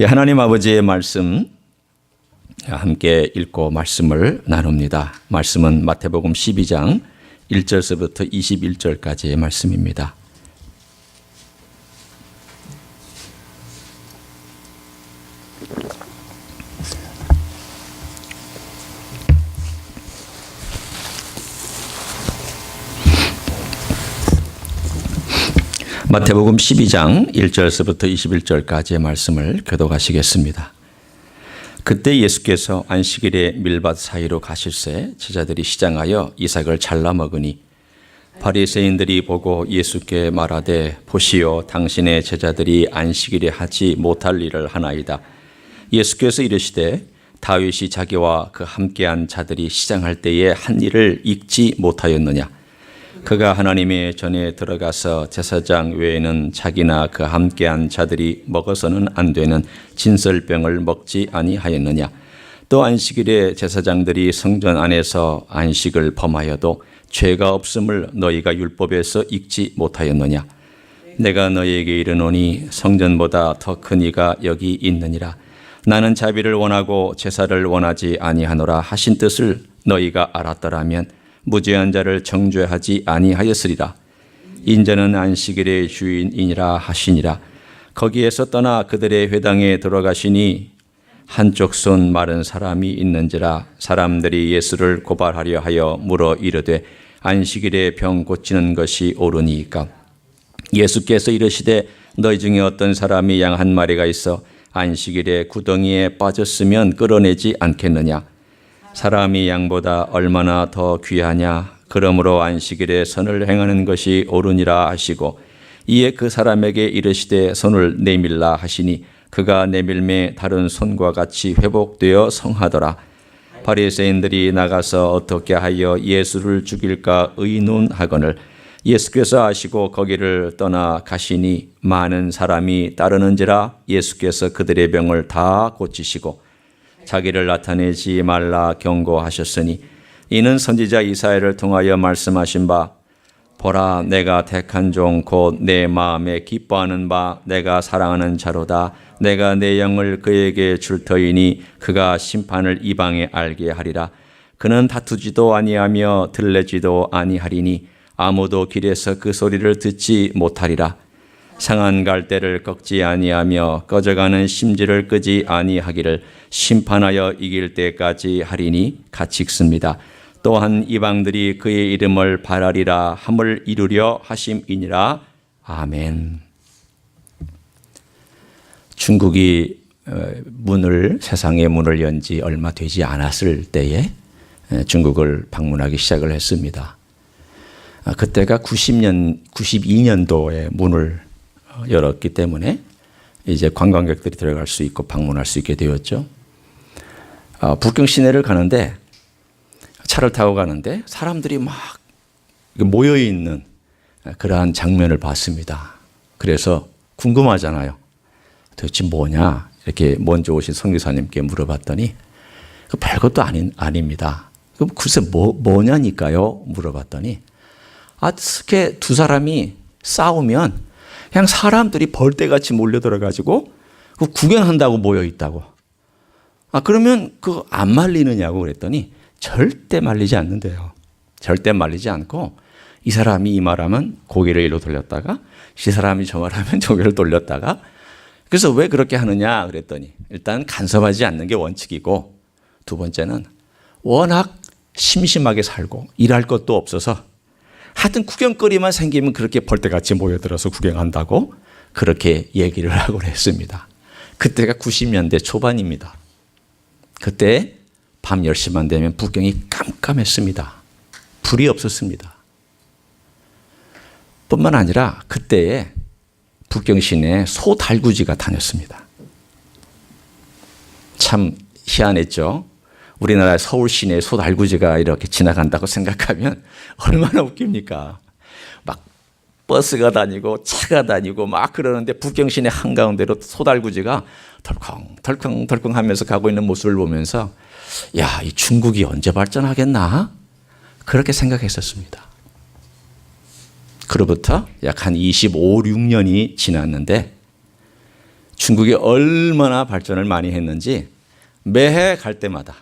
하나님 아버지의 말씀 함께 읽고 말씀을 나눕니다. 말씀은 마태복음 12장 1절서부터 21절까지의 말씀입니다. 마태복음 12장 1절서부터 21절까지의 말씀을 교독하시겠습니다. 그때 예수께서 안식일에 밀밭 사이로 가실새 제자들이 시장하여 이삭을 잘라 먹으니 바리새인들이 보고 예수께 말하되 보시오 당신의 제자들이 안식일에 하지 못할 일을 하나이다. 예수께서 이르시되 다윗이 자기와 그 함께한 자들이 시장할 때에 한 일을 잊지 못하였느냐. 그가 하나님의 전에 들어가서 제사장 외에는 자기나 그 함께한 자들이 먹어서는 안 되는 진설병을 먹지 아니하였느냐. 또 안식일에 제사장들이 성전 안에서 안식을 범하여도 죄가 없음을 너희가 율법에서 읽지 못하였느냐. 내가 너희에게 이르노니 성전보다 더 큰 이가 여기 있느니라. 나는 자비를 원하고 제사를 원하지 아니하노라 하신 뜻을 너희가 알았더라면 무죄한 자를 정죄하지 아니하였으리라. 인자는 안식일의 주인이니라 하시니라. 거기에서 떠나 그들의 회당에 들어가시니 한쪽 손 마른 사람이 있는지라. 사람들이 예수를 고발하려 하여 물어 이르되 안식일에 병 고치는 것이 옳으니까. 예수께서 이르시되 너희 중에 어떤 사람이 양 한 마리가 있어 안식일에 구덩이에 빠졌으면 끌어내지 않겠느냐. 사람이 양보다 얼마나 더 귀하냐. 그러므로 안식일에 선을 행하는 것이 옳으니라 하시고 이에 그 사람에게 이르시되 손을 내밀라 하시니 그가 내밀매 다른 손과 같이 회복되어 성하더라. 바리새인들이 나가서 어떻게 하여 예수를 죽일까 의논하거늘 예수께서 아시고 거기를 떠나 가시니 많은 사람이 따르는지라. 예수께서 그들의 병을 다 고치시고 자기를 나타내지 말라 경고하셨으니 이는 선지자 이사야를 통하여 말씀하신 바 보라 내가 택한 종 곧 내 마음에 기뻐하는 바 내가 사랑하는 자로다. 내가 내 영을 그에게 줄 터이니 그가 심판을 이방에 알게 하리라. 그는 다투지도 아니하며 들레지도 아니하리니 아무도 길에서 그 소리를 듣지 못하리라. 상한 갈대를 꺾지 아니하며 꺼져가는 심지를 끄지 아니하기를 심판하여 이길 때까지 하리니 같이 읽습니다. 또한 이방들이 그의 이름을 바라리라 함을 이루려 하심이니라. 아멘. 중국이 세상의 문을 연 지 얼마 되지 않았을 때에 중국을 방문하기 시작을 했습니다. 그때가 92년도에 문을 열었기 때문에 이제 관광객들이 들어갈 수 있고 방문할 수 있게 되었죠. 북경 시내를 가는데 차를 타고 가는데 사람들이 막 모여 있는 그러한 장면을 봤습니다. 그래서 궁금하잖아요. 도대체 뭐냐? 이렇게 먼저 오신 선교사님께 물어봤더니 그 별것도 아닙니다. 그럼 글쎄 뭐냐니까요? 물어봤더니 이렇게 두 사람이 싸우면 그냥 사람들이 벌떼같이 몰려들어가지고 구경한다고 모여 있다고. 그러면 안 말리느냐고 그랬더니 절대 말리지 않는데요. 절대 말리지 않고 이 사람이 이 말하면 고개를 이리로 돌렸다가 이 사람이 저 말하면 고개를 돌렸다가 그래서 왜 그렇게 하느냐 그랬더니 일단 간섭하지 않는 게 원칙이고 두 번째는 워낙 심심하게 살고 일할 것도 없어서 하여튼 구경거리만 생기면 그렇게 벌떼같이 모여들어서 구경한다고 그렇게 얘기를 하고 했습니다. 그때가 90년대 초반입니다. 그때 밤 10시만 되면 북경이 깜깜했습니다. 불이 없었습니다. 뿐만 아니라 그때에 북경 시내에 소달구지가 다녔습니다. 참 희한했죠. 우리나라 서울 시내에 소달구지가 이렇게 지나간다고 생각하면 얼마나 웃깁니까? 막 버스가 다니고 차가 다니고 막 그러는데 북경 시내 한가운데로 소달구지가 덜컹덜컹 하면서 가고 있는 모습을 보면서 야, 이 중국이 언제 발전하겠나? 그렇게 생각했었습니다. 그로부터 약 한 25, 6년이 지났는데 중국이 얼마나 발전을 많이 했는지 매해 갈 때마다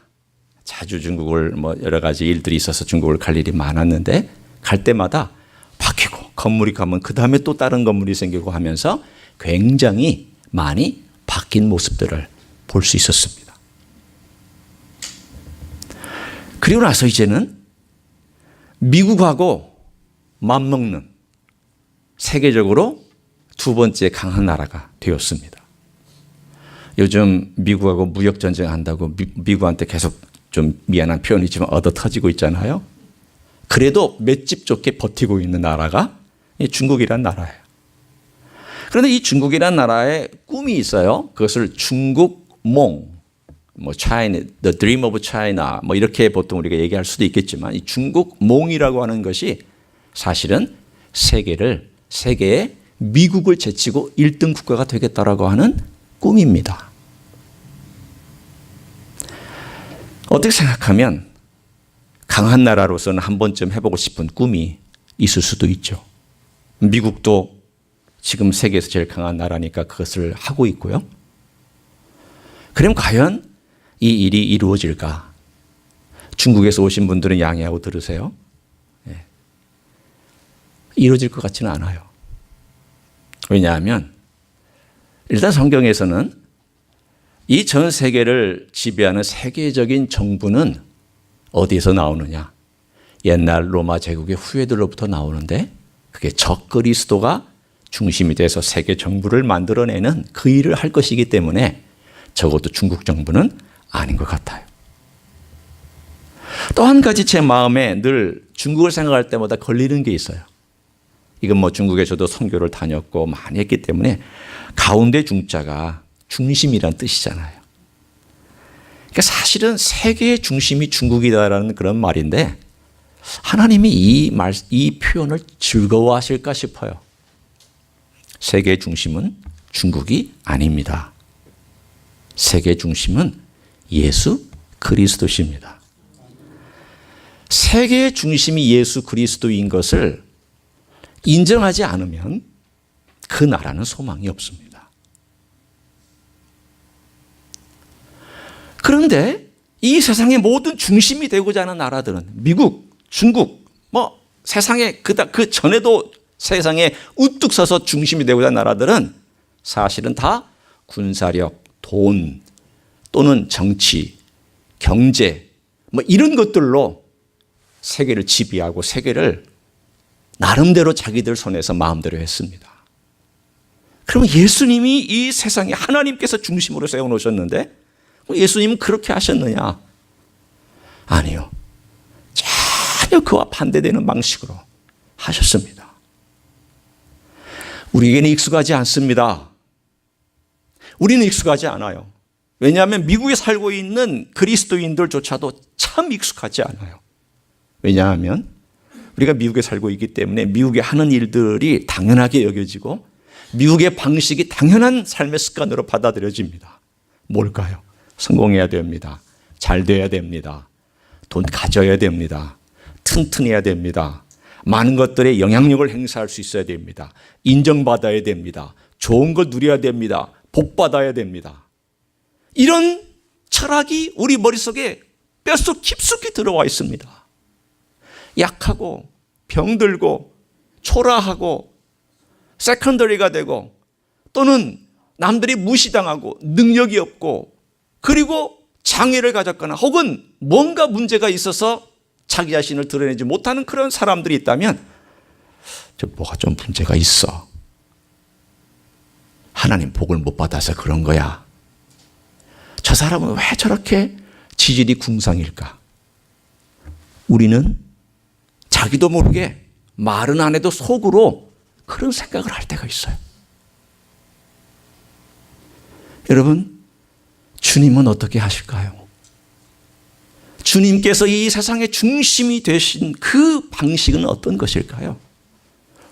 자주 중국을 뭐 여러 가지 일들이 있어서 중국을 갈 일이 많았는데 갈 때마다 바뀌고 건물이 가면 그 다음에 또 다른 건물이 생기고 하면서 굉장히 많이 바뀐 모습들을 볼 수 있었습니다. 그리고 나서 이제는 미국하고 맞먹는 세계적으로 두 번째 강한 나라가 되었습니다. 요즘 미국하고 무역전쟁 한다고 미국한테 계속 좀 미안한 표현이지만 얻어 터지고 있잖아요. 그래도 맷집 좋게 버티고 있는 나라가 중국이란 나라예요. 그런데 이 중국이란 나라에 꿈이 있어요. 그것을 중국몽, 뭐 China, the dream of China, 뭐 이렇게 보통 우리가 얘기할 수도 있겠지만 이 중국몽이라고 하는 것이 사실은 세계에 미국을 제치고 1등 국가가 되겠다라고 하는 꿈입니다. 어떻게 생각하면 강한 나라로서는 한 번쯤 해보고 싶은 꿈이 있을 수도 있죠. 미국도 지금 세계에서 제일 강한 나라니까 그것을 하고 있고요. 그럼 과연 이 일이 이루어질까? 중국에서 오신 분들은 양해하고 들으세요. 네. 이루어질 것 같지는 않아요. 왜냐하면 일단 성경에서는 이 전 세계를 지배하는 세계적인 정부는 어디에서 나오느냐? 옛날 로마 제국의 후예들로부터 나오는데 그게 적그리스도가 중심이 돼서 세계 정부를 만들어내는 그 일을 할 것이기 때문에 적어도 중국 정부는 아닌 것 같아요. 또 한 가지 제 마음에 늘 중국을 생각할 때마다 걸리는 게 있어요. 이건 뭐 중국에 저도 선교를 다녔고 많이 했기 때문에 가운데 중자가 중심이란 뜻이잖아요. 그러니까 사실은 세계의 중심이 중국이다라는 그런 말인데 하나님이 이 표현을 즐거워하실까 싶어요. 세계의 중심은 중국이 아닙니다. 세계의 중심은 예수 그리스도십니다. 세계의 중심이 예수 그리스도인 것을 인정하지 않으면 그 나라는 소망이 없습니다. 그런데 이 세상의 모든 중심이 되고자 하는 나라들은 미국, 중국, 뭐 세상에 그 전에도 세상에 우뚝 서서 중심이 되고자 하는 나라들은 사실은 다 군사력, 돈 또는 정치, 경제 뭐 이런 것들로 세계를 지배하고 세계를 나름대로 자기들 손에서 마음대로 했습니다. 그러면 예수님이 이 세상에 하나님께서 중심으로 세워놓으셨는데 예수님은 그렇게 하셨느냐? 아니요. 전혀 그와 반대되는 방식으로 하셨습니다. 우리에게는 익숙하지 않습니다. 우리는 익숙하지 않아요. 왜냐하면 미국에 살고 있는 그리스도인들조차도 참 익숙하지 않아요. 왜냐하면 우리가 미국에 살고 있기 때문에 미국에 하는 일들이 당연하게 여겨지고 미국의 방식이 당연한 삶의 습관으로 받아들여집니다. 뭘까요? 성공해야 됩니다. 잘 돼야 됩니다. 돈 가져야 됩니다. 튼튼해야 됩니다. 많은 것들에 영향력을 행사할 수 있어야 됩니다. 인정받아야 됩니다. 좋은 걸 누려야 됩니다. 복받아야 됩니다. 이런 철학이 우리 머릿속에 뼛속 깊숙이 들어와 있습니다. 약하고 병들고 초라하고 세컨더리가 되고 또는 남들이 무시당하고 능력이 없고 그리고 장애를 가졌거나 혹은 뭔가 문제가 있어서 자기 자신을 드러내지 못하는 그런 사람들이 있다면 뭐가 좀 문제가 있어. 하나님 복을 못 받아서 그런 거야. 저 사람은 왜 저렇게 지질이 궁상일까? 우리는 자기도 모르게 말은 안 해도 속으로 그런 생각을 할 때가 있어요. 여러분, 주님은 어떻게 하실까요? 주님께서 이 세상의 중심이 되신 그 방식은 어떤 것일까요?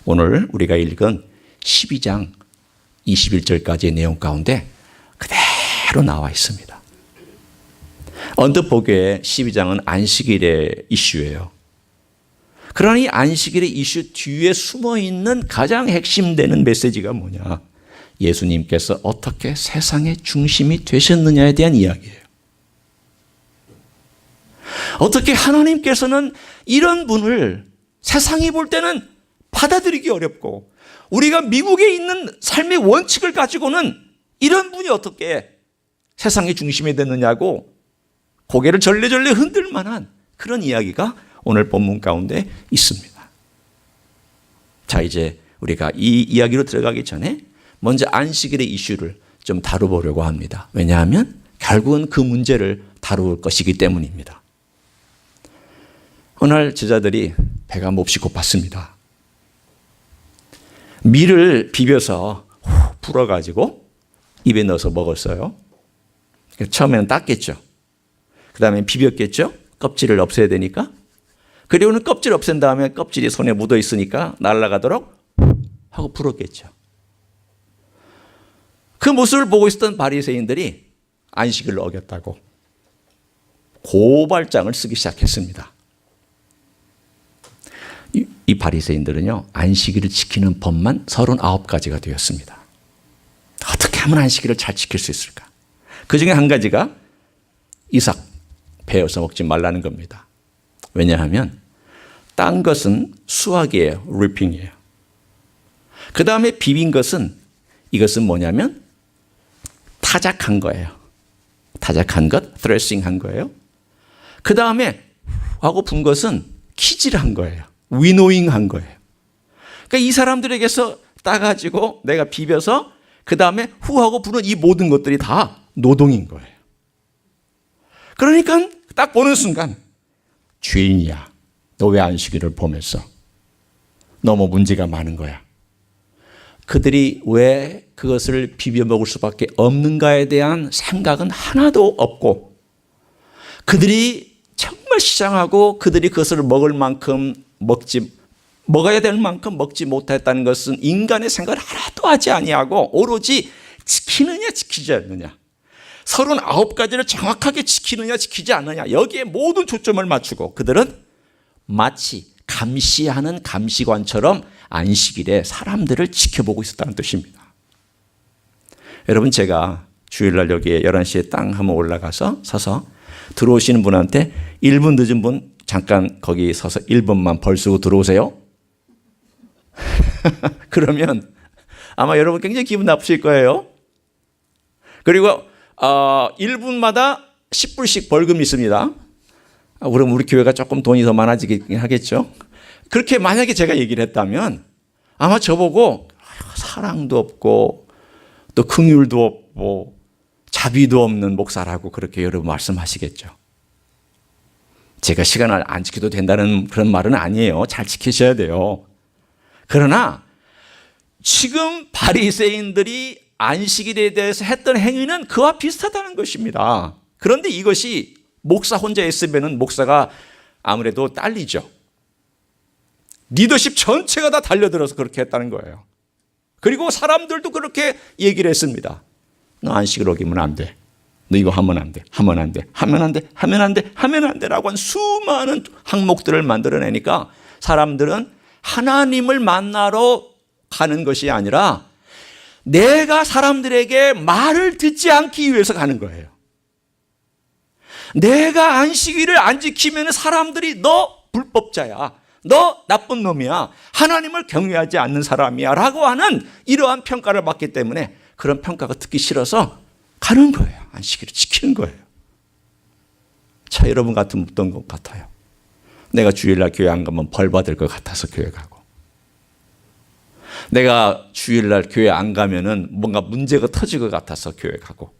오늘 우리가 읽은 12장 21절까지의 내용 가운데 그대로 나와 있습니다. 언뜻 보기에 12장은 안식일의 이슈예요. 그러나 이 안식일의 이슈 뒤에 숨어있는 가장 핵심되는 메시지가 뭐냐? 예수님께서 어떻게 세상의 중심이 되셨느냐에 대한 이야기예요. 어떻게 하나님께서는 이런 분을 세상이 볼 때는 받아들이기 어렵고 우리가 미국에 있는 삶의 원칙을 가지고는 이런 분이 어떻게 세상의 중심이 됐느냐고 고개를 절레절레 흔들 만한 그런 이야기가 오늘 본문 가운데 있습니다. 자, 이제 우리가 이 이야기로 들어가기 전에 먼저 안식일의 이슈를 좀 다뤄보려고 합니다. 왜냐하면 결국은 그 문제를 다룰 것이기 때문입니다. 어느 날 제자들이 배가 몹시 고팠습니다. 밀을 비벼서 불어가지고 입에 넣어서 먹었어요. 처음에는 땄겠죠. 그 다음에 비볐겠죠. 껍질을 없애야 되니까. 그리고는 껍질 없앤 다음에 껍질이 손에 묻어 있으니까 날아가도록 하고 불었겠죠. 그 모습을 보고 있었던 바리새인들이 안식을 어겼다고 고발장을 쓰기 시작했습니다. 이 바리새인들은요, 안식일을 지키는 법만 39가지가 되었습니다. 어떻게 하면 안식일을 잘 지킬 수 있을까? 그 중에 한 가지가 이삭 베어서 먹지 말라는 겁니다. 왜냐하면 딴 것은 수확이에요. 리핑이에요. 그 다음에 비빈 것은 이것은 뭐냐면 타작한 거예요. 타작한 것, thres싱한 거예요. 그 다음에 하고 분 것은 키질한 거예요. 위노잉한 거예요. 그러니까 이 사람들에게서 따가지고 내가 비벼서 그 다음에 후하고 부는 이 모든 것들이 다 노동인 거예요. 그러니까 딱 보는 순간 죄인이야. 너 왜 안식일을 보면서 너무 문제가 많은 거야. 그들이 왜 그것을 비벼 먹을 수밖에 없는가에 대한 생각은 하나도 없고 그들이 정말 시장하고 그들이 그것을 먹을 만큼 먹어야 될 만큼 먹지 못했다는 것은 인간의 생각을 하나도 하지 아니하고 오로지 지키느냐 지키지 않느냐 39가지를 정확하게 지키느냐 지키지 않느냐 여기에 모든 초점을 맞추고 그들은 마치 감시하는 감시관처럼 안식일에 사람들을 지켜보고 있었다는 뜻입니다. 여러분 제가 주일날 여기에 11시에 땅 한번 올라가서 서서 들어오시는 분한테 1분 늦은 분 잠깐 거기 서서 1분만 벌 쓰고 들어오세요. 그러면 아마 여러분 굉장히 기분 나쁘실 거예요. 그리고 1분마다 10불씩 벌금이 있습니다. 그럼 우리 교회가 조금 돈이 더 많아지긴 하겠죠. 그렇게 만약에 제가 얘기를 했다면 아마 저보고 사랑도 없고 또 긍휼도 없고 자비도 없는 목사라고 그렇게 여러분 말씀하시겠죠. 제가 시간을 안 지켜도 된다는 그런 말은 아니에요. 잘 지키셔야 돼요. 그러나 지금 바리새인들이 안식일에 대해서 했던 행위는 그와 비슷하다는 것입니다. 그런데 이것이 목사 혼자 했으면 목사가 아무래도 딸리죠. 리더십 전체가 다 달려들어서 그렇게 했다는 거예요. 그리고 사람들도 그렇게 얘기를 했습니다. 너 안식일 어기면 안 돼. 너 이거 하면 안 돼. 하면 안 돼. 하면 안 돼. 하면 안 돼. 하면 안 돼라고 한 수많은 항목들을 만들어내니까 사람들은 하나님을 만나러 가는 것이 아니라 내가 사람들에게 말을 듣지 않기 위해서 가는 거예요. 내가 안식일을 안 지키면 사람들이 너 불법자야. 너 나쁜 놈이야. 하나님을 경외하지 않는 사람이야. 라고 하는 이러한 평가를 받기 때문에 그런 평가가 듣기 싫어서 가는 거예요. 안식일을 지키는 거예요. 자, 여러분 같으면 어떤 것 같아요? 내가 주일날 교회 안 가면 벌 받을 것 같아서 교회 가고 내가 주일날 교회 안 가면은 뭔가 문제가 터질 것 같아서 교회 가고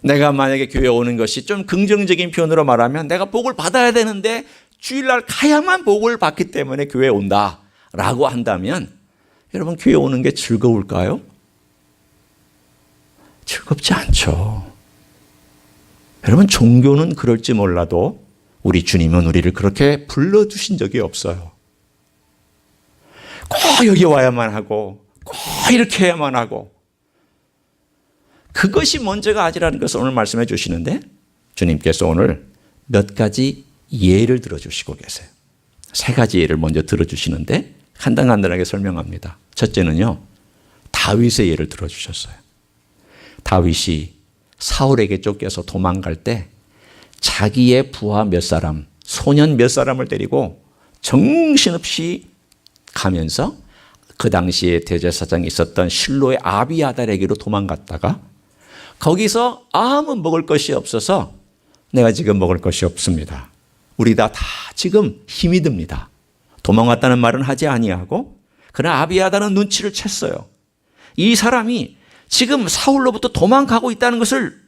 내가 만약에 교회 오는 것이 좀 긍정적인 표현으로 말하면 내가 복을 받아야 되는데 주일날 가야만 복을 받기 때문에 교회에 온다라고 한다면 여러분 교회 오는 게 즐거울까요? 즐겁지 않죠. 여러분 종교는 그럴지 몰라도 우리 주님은 우리를 그렇게 불러주신 적이 없어요. 꼭 여기 와야만 하고 꼭 이렇게 해야만 하고 그것이 문제가 아니라는 것을 오늘 말씀해 주시는데 주님께서 오늘 몇 가지 예를 들어주시고 계세요. 3가지 예를 먼저 들어주시는데 간단하게 설명합니다. 첫째는요. 다 다윗의 예를 들어주셨어요. 다윗이 사울에게 쫓겨서 도망갈 때 자기의 부하 몇 사람, 소년 몇 사람을 데리고 정신없이 가면서 그 당시에 대제사장이 있었던 실로의 아비아달에게로 도망갔다가 거기서 아무 먹을 것이 없어서 내가 지금 먹을 것이 없습니다. 우리 다 지금 힘이 듭니다. 도망갔다는 말은 하지 아니하고 그러나 아비아달은 눈치를 챘어요. 이 사람이 지금 사울로부터 도망가고 있다는 것을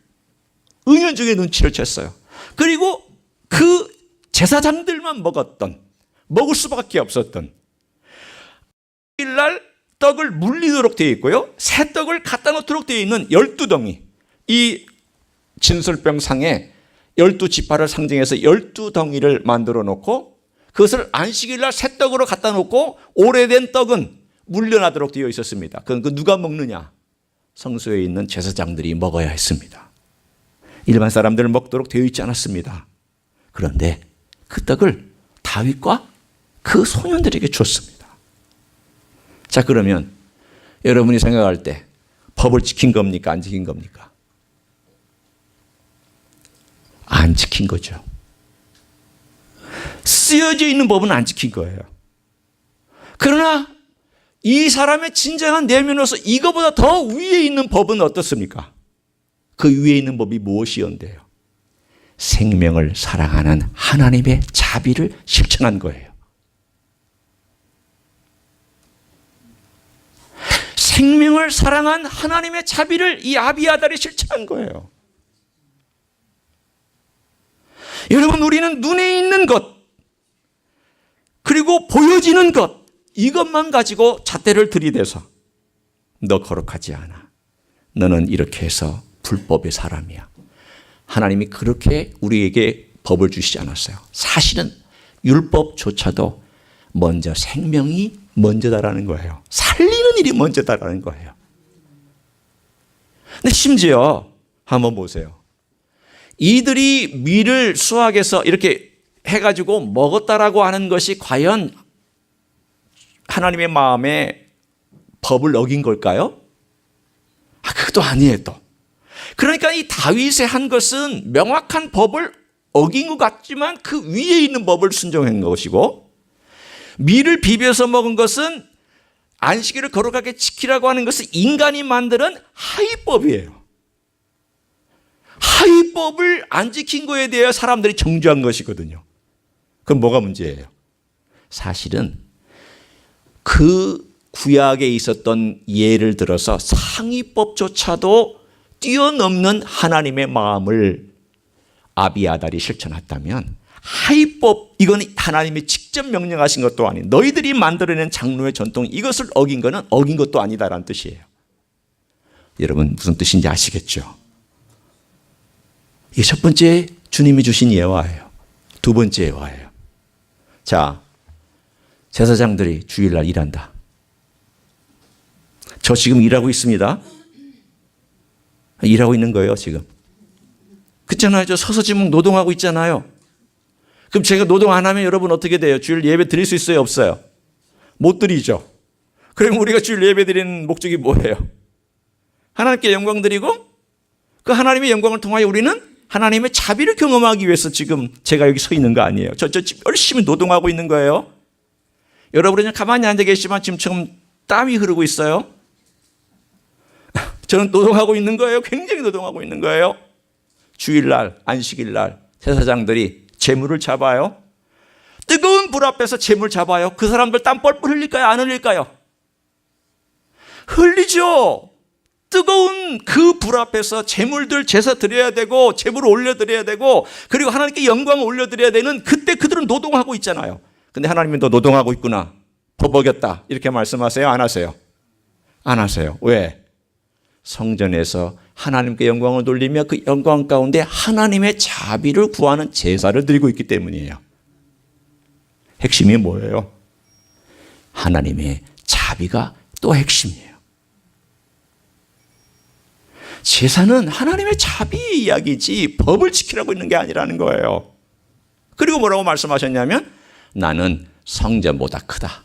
은연중에 눈치를 챘어요. 그리고 그 제사장들만 먹을 수밖에 없었던 일날 떡을 물리도록 되어 있고요. 새 떡을 갖다 놓도록 되어 있는 12덩이. 이 진설병상에 12지파를 상징해서 12덩이를 만들어 놓고 그것을 안식일날 새 떡으로 갖다 놓고 오래된 떡은 물려나도록 되어 있었습니다. 그건 누가 먹느냐? 성소에 있는 제사장들이 먹어야 했습니다. 일반 사람들은 먹도록 되어 있지 않았습니다. 그런데 그 떡을 다윗과 그 소년들에게 줬습니다. 자, 그러면 여러분이 생각할 때 법을 지킨 겁니까? 안 지킨 겁니까? 안 지킨 거죠. 쓰여져 있는 법은 안 지킨 거예요. 그러나 이 사람의 진정한 내면으로서 이거보다 더 위에 있는 법은 어떻습니까? 그 위에 있는 법이 무엇이었는데요? 생명을 사랑하는 하나님의 자비를 실천한 거예요. 생명을 사랑한 하나님의 자비를 이 아비아달이 실천한 거예요. 여러분, 우리는 눈에 있는 것 그리고 보여지는 것 이것만 가지고 잣대를 들이대서 너 거룩하지 않아. 너는 이렇게 해서 불법의 사람이야. 하나님이 그렇게 우리에게 법을 주시지 않았어요. 사실은 율법조차도 먼저 생명이 먼저다라는 거예요. 살리는 일이 먼저다라는 거예요. 근데 심지어 한번 보세요. 이들이 밀을 수확해서 이렇게 해가지고 먹었다라고 하는 것이 과연 하나님의 마음에 법을 어긴 걸까요? 그것도 아니에요 또. 그러니까 이 다윗이 한 것은 명확한 법을 어긴 것 같지만 그 위에 있는 법을 순종한 것이고, 밀을 비벼서 먹은 것은 안식일을 거룩하게 지키라고 하는 것은 인간이 만드는 하위법이에요. 하위법을 안 지킨 거에 대해 사람들이 정죄한 것이거든요. 그럼 뭐가 문제예요? 사실은 그 구약에 있었던 예를 들어서 상위법조차도 뛰어넘는 하나님의 마음을 아비아달이 실천했다면 하위법, 이건 하나님이 직접 명령하신 것도 아닌 너희들이 만들어낸 장로의 전통 이것을 어긴 거는 어긴 것도 아니다라는 뜻이에요. 여러분 무슨 뜻인지 아시겠죠? 이게 첫 번째 주님이 주신 예화예요. 두 번째 예화예요. 자, 제사장들이 주일날 일한다. 저 지금 일하고 있습니다. 일하고 있는 거예요 지금. 그렇잖아요. 저 서서 지금 노동하고 있잖아요. 그럼 제가 노동 안 하면 여러분 어떻게 돼요? 주일 예배 드릴 수 있어요? 없어요? 못 드리죠. 그럼 우리가 주일 예배 드리는 목적이 뭐예요? 하나님께 영광 드리고 그 하나님의 영광을 통하여 우리는 하나님의 자비를 경험하기 위해서 지금 제가 여기 서 있는 거 아니에요. 저 지금 열심히 노동하고 있는 거예요. 여러분은 그냥 가만히 앉아 계시지만 지금 땀이 흐르고 있어요. 저는 노동하고 있는 거예요. 굉장히 노동하고 있는 거예요. 주일날, 안식일날 제사장들이 재물을 잡아요. 뜨거운 불 앞에서 재물 잡아요. 그 사람들 땀 뻘뻘 흘릴까요? 안 흘릴까요? 흘리죠. 뜨거운 그 불 앞에서 재물들 제사 드려야 되고 재물을 올려드려야 되고 그리고 하나님께 영광을 올려드려야 되는 그때 그들은 노동하고 있잖아요. 근데 하나님이 너 노동하고 있구나. 법 어겼다. 이렇게 말씀하세요? 안 하세요? 안 하세요. 왜? 성전에서 하나님께 영광을 돌리며 그 영광 가운데 하나님의 자비를 구하는 제사를 드리고 있기 때문이에요. 핵심이 뭐예요? 하나님의 자비가 또 핵심이에요. 제사는 하나님의 자비 이야기지 법을 지키라고 있는 게 아니라는 거예요. 그리고 뭐라고 말씀하셨냐면 나는 성전보다 크다.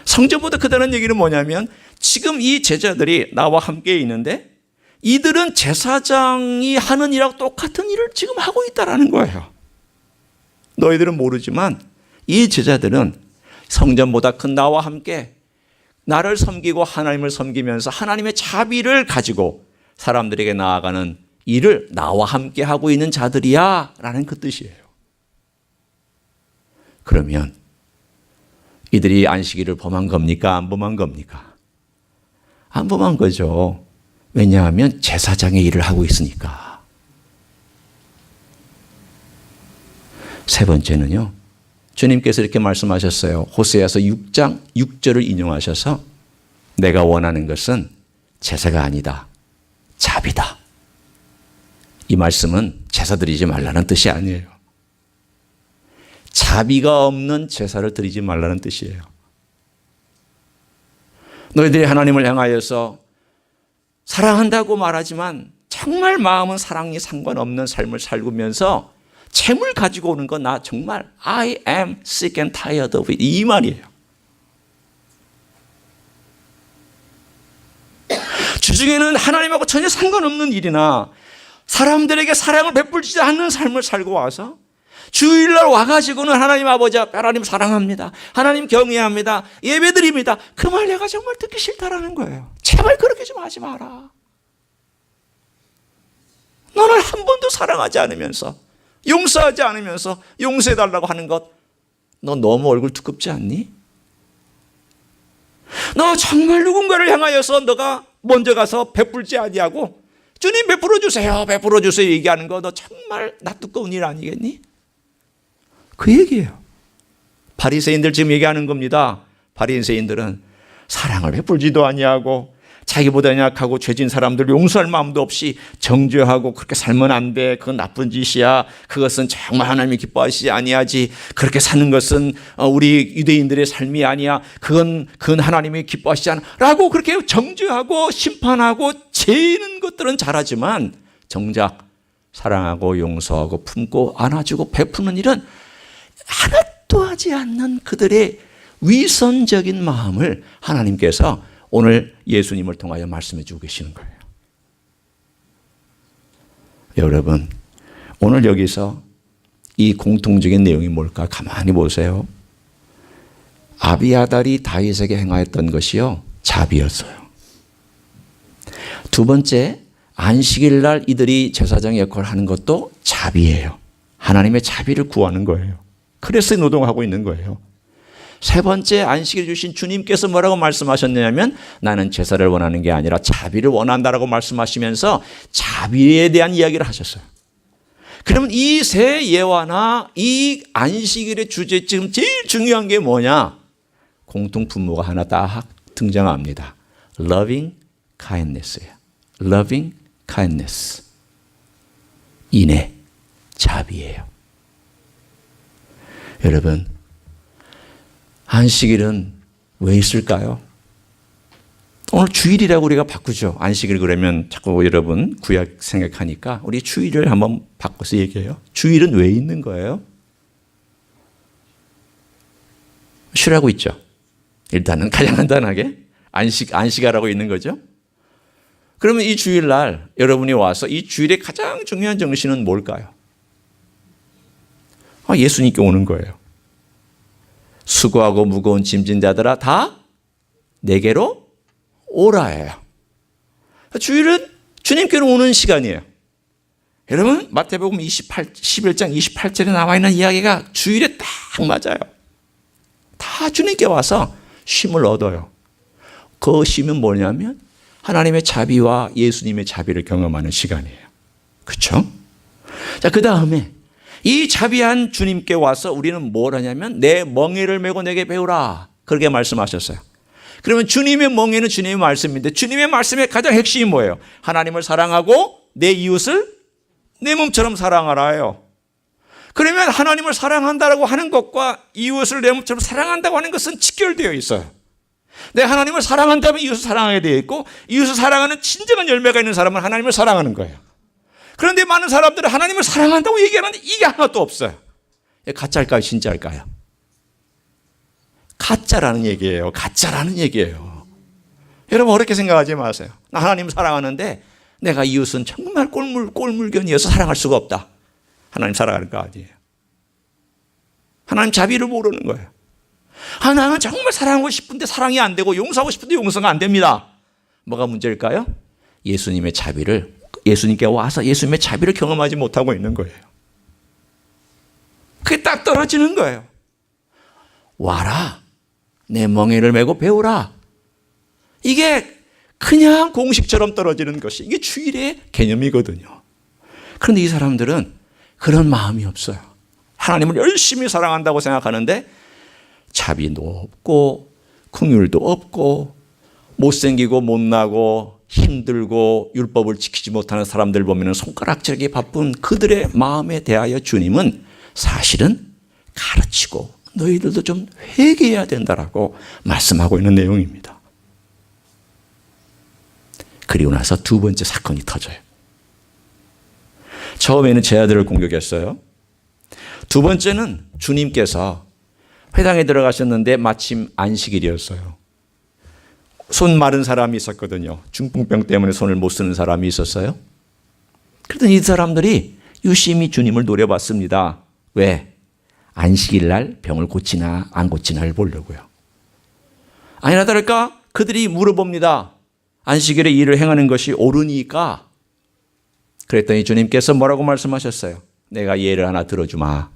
성전보다 크다는 얘기는 뭐냐면 지금 이 제자들이 나와 함께 있는데 이들은 제사장이 하는 일하고 똑같은 일을 지금 하고 있다는 거예요. 너희들은 모르지만 이 제자들은 성전보다 큰 나와 함께 나를 섬기고 하나님을 섬기면서 하나님의 자비를 가지고 사람들에게 나아가는 일을 나와 함께 하고 있는 자들이야 라는 그 뜻이에요. 그러면 이들이 안식일을 범한 겁니까? 안 범한 겁니까? 안 범한 거죠. 왜냐하면 제사장의 일을 하고 있으니까. 세 번째는요. 주님께서 이렇게 말씀하셨어요. 호세아서 6장 6절을 인용하셔서 내가 원하는 것은 제사가 아니다. 자비다. 이 말씀은 제사 드리지 말라는 뜻이 아니에요. 자비가 없는 제사를 드리지 말라는 뜻이에요. 너희들이 하나님을 향하여서 사랑한다고 말하지만 정말 마음은 사랑이 상관없는 삶을 살면서 재물 가지고 오는 건 나 정말 I am sick and tired of it 이 말이에요. 주중에는 하나님하고 전혀 상관없는 일이나 사람들에게 사랑을 베풀지 않는 삶을 살고 와서 주일날 와가지고는 하나님 아버지 앞에 하나님 사랑합니다. 하나님 경외합니다. 예배드립니다. 그 말 내가 정말 듣기 싫다라는 거예요. 제발 그렇게 좀 하지 마라. 너는 한 번도 사랑하지 않으면서 용서하지 않으면서 용서해달라고 하는 것 너 너무 얼굴 두껍지 않니? 너 정말 누군가를 향하여서 너가 먼저 가서 베풀지 아니하고 주님 베풀어 주세요. 베풀어 주세요. 얘기하는 거 너 정말 나 두꺼운 일 아니겠니? 그 얘기예요. 바리새인들 지금 얘기하는 겁니다. 바리새인들은 사랑을 베풀지도 아니하고 자기보다 약하고 죄진 사람들 용서할 마음도 없이 정죄하고 그렇게 살면 안 돼. 그건 나쁜 짓이야. 그것은 정말 하나님이 기뻐하시지 아니하지. 그렇게 사는 것은 우리 유대인들의 삶이 아니야. 그건 하나님이 기뻐하시지 않아. 라고 그렇게 정죄하고 심판하고 죄는 것들은 잘하지만 정작 사랑하고 용서하고 품고 안아주고 베푸는 일은 하나도 하지 않는 그들의 위선적인 마음을 하나님께서 오늘 예수님을 통하여 말씀해 주고 계시는 거예요. 여러분, 오늘 여기서 이 공통적인 내용이 뭘까? 가만히 보세요. 아비아달이 다윗에게 행하였던 것이요, 자비였어요. 두 번째, 안식일 날 이들이 제사장 역할을 하는 것도 자비예요. 하나님의 자비를 구하는 거예요. 그래서 노동하고 있는 거예요. 세 번째, 안식일 주신 주님께서 뭐라고 말씀하셨냐면 나는 제사를 원하는 게 아니라 자비를 원한다라고 말씀하시면서 자비에 대한 이야기를 하셨어요. 그러면 이 세 예화나 이 안식일의 주제 지금 제일 중요한 게 뭐냐? 공통 분모가 하나 딱 등장합니다. Loving kindness예요. Loving kindness. 인애, 자비예요. 여러분, 안식일은 왜 있을까요? 오늘 주일이라고 우리가 바꾸죠. 안식일 그러면 자꾸 여러분 구약 생각하니까 우리 주일을 한번 바꿔서 얘기해요. 주일은 왜 있는 거예요? 쉬라고 있죠. 일단은 가장 간단하게 안식하라고 있는 거죠. 그러면 이 주일날 여러분이 와서 이 주일의 가장 중요한 정신은 뭘까요? 예수님께 오는 거예요. 수고하고 무거운 짐진 자들아 다 내게로 오라예요. 주일은 주님께로 오는 시간이에요. 여러분 마태복음 11장 28절에 나와 있는 이야기가 주일에 딱 맞아요. 다 주님께 와서 쉼을 얻어요. 그 쉼은 뭐냐면 하나님의 자비와 예수님의 자비를 경험하는 시간이에요. 그렇죠? 자, 그 다음에 이 자비한 주님께 와서 우리는 뭘 하냐면 내 멍에를 메고 내게 배우라. 그렇게 말씀하셨어요. 그러면 주님의 멍에는 주님의 말씀인데 주님의 말씀의 가장 핵심이 뭐예요? 하나님을 사랑하고 내 이웃을 내 몸처럼 사랑하라요. 그러면 하나님을 사랑한다고 하는 것과 이웃을 내 몸처럼 사랑한다고 하는 것은 직결되어 있어요. 내가 하나님을 사랑한다면 이웃을 사랑하게 되어 있고 이웃을 사랑하는 진정한 열매가 있는 사람은 하나님을 사랑하는 거예요. 그런데 많은 사람들은 하나님을 사랑한다고 얘기하는데 이게 하나도 없어요. 가짜일까요? 진짜일까요? 가짜라는 얘기예요. 가짜라는 얘기예요. 여러분 어렵게 생각하지 마세요. 나 하나님 사랑하는데 내가 이웃은 정말 꼴물견이어서 사랑할 수가 없다. 하나님 사랑하는 거 아니에요. 하나님 자비를 모르는 거예요. 하나님은 정말 사랑하고 싶은데 사랑이 안 되고 용서하고 싶은데 용서가 안 됩니다. 뭐가 문제일까요? 예수님의 자비를, 예수님께 와서 예수님의 자비를 경험하지 못하고 있는 거예요. 그게 딱 떨어지는 거예요. 와라, 내 멍에를 메고 배우라. 이게 그냥 공식처럼 떨어지는 것이, 이게 주일의 개념이거든요. 그런데 이 사람들은 그런 마음이 없어요. 하나님을 열심히 사랑한다고 생각하는데 자비도 없고 긍휼도 없고 못생기고 못나고 힘들고 율법을 지키지 못하는 사람들 보면 손가락질하기 바쁜 그들의 마음에 대하여 주님은 사실은 가르치고 너희들도 좀 회개해야 된다라고 말씀하고 있는 내용입니다. 그리고 나서 두 번째 사건이 터져요. 처음에는 제 아들을 공격했어요. 두 번째는 주님께서 회당에 들어가셨는데 마침 안식일이었어요. 손 마른 사람이 있었거든요. 중풍병 때문에 손을 못 쓰는 사람이 있었어요. 그랬더니 이 사람들이 유심히 주님을 노려봤습니다. 왜? 안식일 날 병을 고치나 안 고치나를 보려고요. 아니나 다를까 그들이 물어봅니다. 안식일에 일을 행하는 것이 옳으니까. 그랬더니 주님께서 뭐라고 말씀하셨어요? 내가 예를 하나 들어주마.